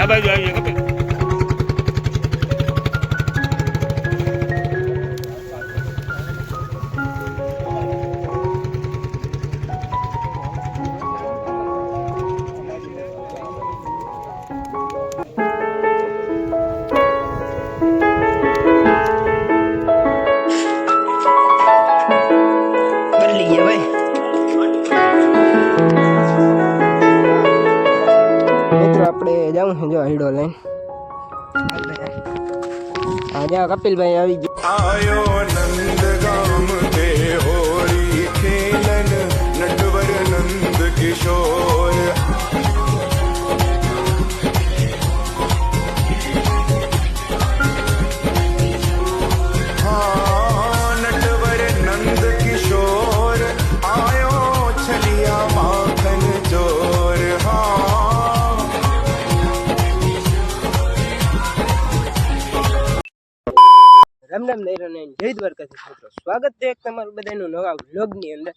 બાજુ આવીએ કપિલ. આપણે જાઉં છે જો હીડો લઈને આજે કપિલ ભાઈ આવી ગયો. આયો નંદ ગામ તે હોળી ખેલન નટવર નંદ કિશોર હા નટવર નંદ કિશોર આયો છલિયા માખન ચોર હા રામ રામ નૈરો ને જય દ્વારકાધીશ મિત્રો, સ્વાગત છે એક તમારું બધાનું નવા વ્લોગની અંદર.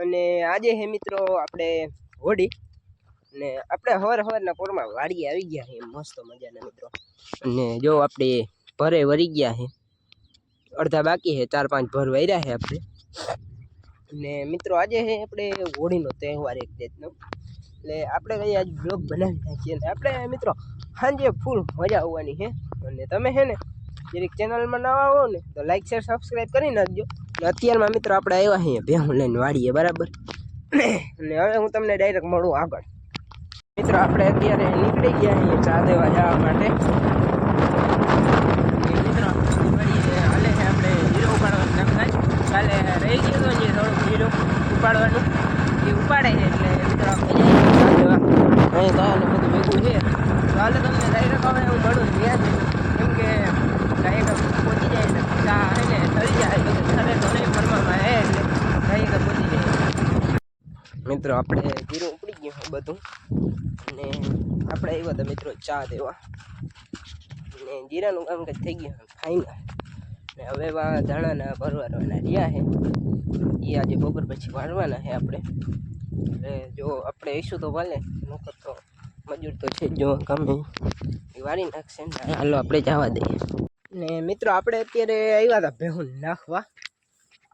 અને આજે હે મિત્રો આપણે હોળી ને આપણે હવારના પોરમાં વાડીએ આવી ગયા છે મસ્ત મજાના મિત્રો. અને જો આપણે ભરે વરી ગયા છે, અડધા બાકી છે, 4-5 ભર વર્યા છે આપણે. અને મિત્રો આજે છે આપણે હોળીનો તહેવાર એક જાતનો, એટલે આપણે કઈ આજ બ્લોગ બનાવી નાખીએ ને આપણે મિત્રો સાંજે ફૂલ મજા આવવાની છે. અને તમે છે ને જરીક ચેનલમાં નવા આવો ને તો લાઈક શેર સબસ્ક્રાઈબ કરી નાખજો. અને અત્યારમાં મિત્રો આપણે આવ્યા છીએ ભેહું લઈને વાડીએ બરાબર. અને હવે હું તમને ડાયરેક્ટ મળું આગળ. મિત્રો આપણે અત્યારે નીકળી ગયા છીએ ચા દેવા જવા માટે. મિત્રો હાલે છે આપણે હીરો ઉપાડવાનું કામ થાય. કાલે રહી ગયું તો જે થોડુંક હીરો ઉપાડવાનું એ ઉપાડે છે, એટલે મિત્રો આપણે ચા દેવા અહીં તાને બધું ભેગું છે. તો હાલે તમને ડાયરેક્ટ હવે હું મળું ત્યાં જ, કેમ કે ડાયરેક્ટ પહોંચી જાય ને ચા ને થઈ જાય તો ખરે તો નહીં ફરવામાં હે એટલે ડાયરેક્ટ પહોંચી જાય. મિત્રો આપણે જીરું ઉપડી ગયું છે બધું, અને આપણે આવ્યા હતા મિત્રો ચા દેવા. અને જીરાનું કામ કંઈક થઈ ગયું ફાઇનલ. ને હવે ધાણાના ભરવાના રહ્યા છે, એ આજે બપોર પછી વાળવાના છે આપણે. એટલે જો આપણે આવીશું તો ભલે, નકર તો મજૂર તો છે જ, જો ગમે એ વાળી નાખશે ને. હાલો આપણે જવા દઈએ. ને મિત્રો આપણે અત્યારે આવ્યા હતા ભેહું નાખવા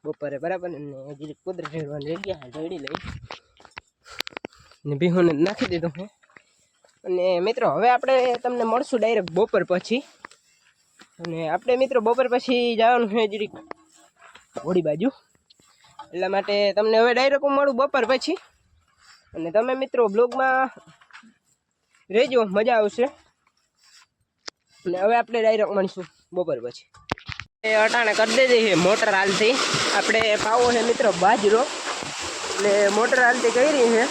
બપોરે બરાબર. ને હજી કુદરત ઢેરવાની જગ્યા ઢળી લઈ ને ભેહુંને નાખી દીધું છે. અને મિત્રો હવે આપણે તમને મળશું ડાયરેક્ટ બપોર પછી. અને આપણે મિત્રો બપોર પછી જવાનું છે જરીક હોળી બાજુ, એટલા માટે તમને હવે ડાયરેક્ટ હું મળું બપોર પછી. અને તમે મિત્રો બ્લોગમાં રહેજો, મજા આવશે. અને હવે આપણે ડાયરેક્ટ મળીશું બપોર પછી. એ અટાણે કરી દેજે છે મોટર હાલતી. આપણે પાવો છે મિત્રો બાજરો, એટલે મોટર હાલતી કરી છે.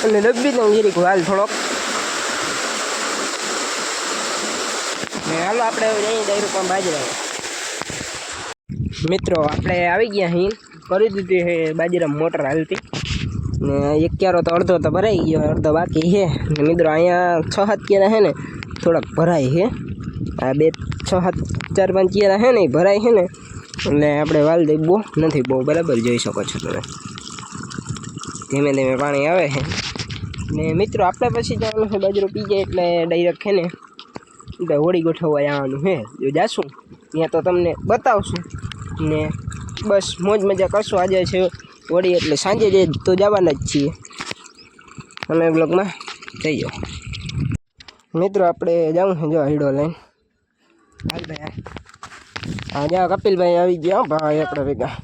અને ડબ્બી તો જરીક હાલ થોડોક. ને હાલો આપણે જઈએ ડાયરેક્ટ બાજરા. મિત્રો આપણે આવી ગયા અહીં, કરી દીધી છે બાજરા મોટર હાલતી. ને એક ક્યારો તો અડધો તો ભરાઈ ગયો, અડધો બાકી છે. ને મિત્રો અહીંયા 6-7 ક્યારા છે ને થોડાક ભરાય છે. આ 4-5 ક્યારા છે ને એ ભરાય છે ને, એટલે આપણે વાલ દઈ બહુ નથી બહુ બરાબર જોઈ શકો છો તમે. ધીમે ધીમે પાણી આવે છે. ને મિત્રો આપણે પછી જવાનું છે બાજરો પી જાય એટલે ડાયરેક્ટ છે ને હોળી ગોઠવવા જવાનું છે. જો જાશું ત્યાં તો તમને બતાવશું. ને બસ મોજ મજા કરશું. આજે છે હોળી એટલે સાંજે જે તો જવાના જ છીએ. તમે બ્લોગમાં થઈ જાઓ. મિત્રો આપણે જાઉં છે જો હીડો લઈને. હાલ ભાઈ હા જા કપિલભાઈ આવી ગયા ભાઈ આપણે ભેગા.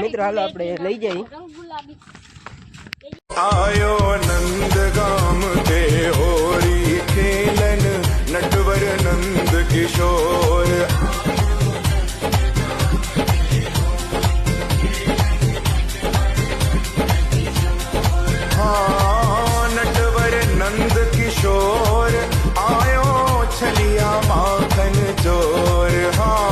મિત્રો હાલો આપણે લઈ જઈએ. આયો નંદ ગામ તે હોળી ખેલન નટવર નંદ કિશોર હા નટવર નંદ કિશોર આયો છલિયા માખન ચોર હા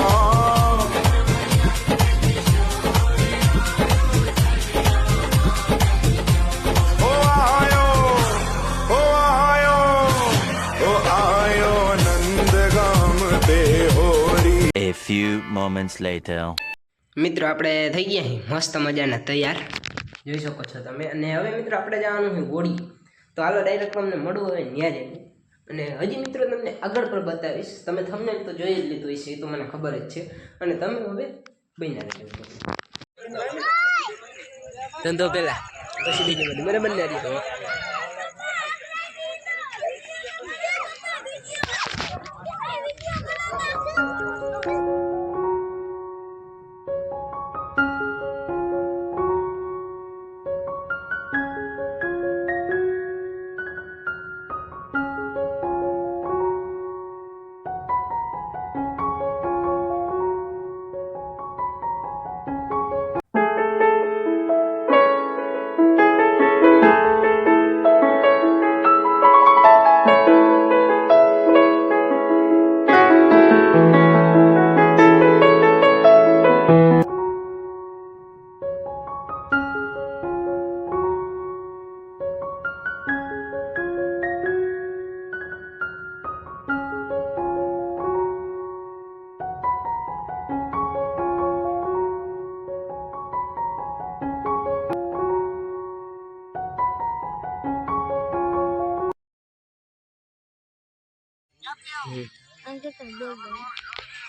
A few moments later. મિત્રો આપણે થઈ ગયા મસ્ત મજાના તૈયાર, જોઈ શકો છો તમે. અને હવે મિત્રો આપણે જવાનું છે હોળી. તો હાલો ડાયરેક્ટ તમને મળવું હોય ત્યાં જઈને. અને હજી મિત્રો તમને આગળ પણ બતાવીશ. તમે થંબનેલ તો જોઈ જ લીધું હશે, એ તો મને ખબર જ છે. અને તમે હવે બન્યા રહેજો. ધંધો પહેલા પછી બીજું બધું બરાબર ને આવી.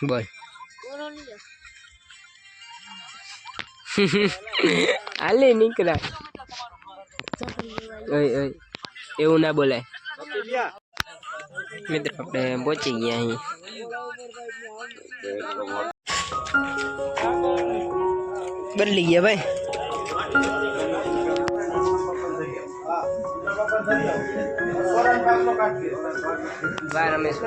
બોલ હાલે નીકળા. એવું ના બોલાય. મિત્રો આપણે પહોંચી ગયા અહીં. બદલી ગયા ભાઈ. વાહ રમેશ.